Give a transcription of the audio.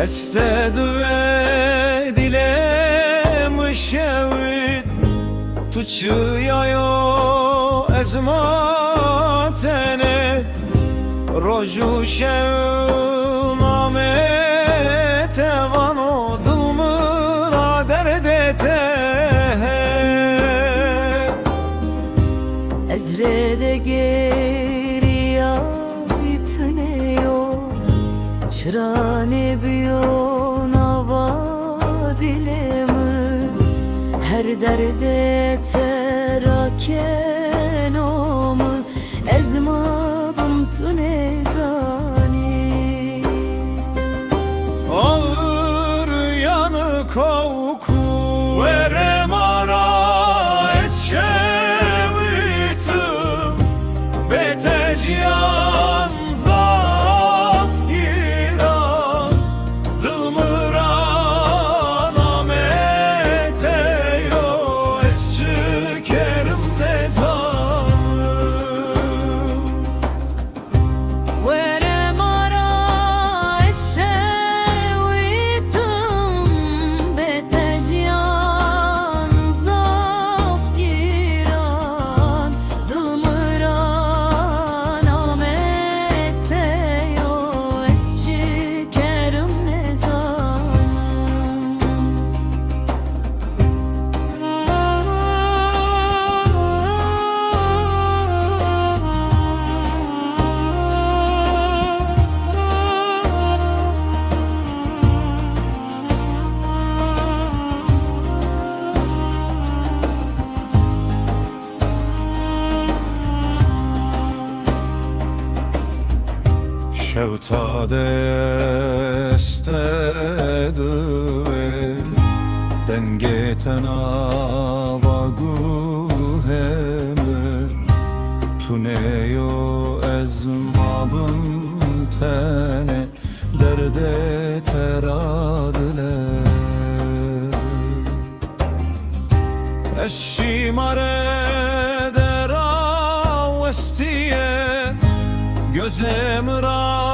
استدوی دلم شود تو چیایو از ما تنه روزو شو نامت وانو دلم را دردته ezrede geriye itneyo çırane biyon ava dilemi her derde teraken omu ezmabım tunezani ağır yanı koku verem ara eşevitim beteciyan zaf giran dılmıran ameteyo esçikerim nezamım verem ara eşevitim beteciyan zaf giran dılmıran ameteyo esçikerim nezamım Şevtade estedve dengeten avagu heme tuneyo ezmabın tene derde teradile eşimare dera vestiye gözem ra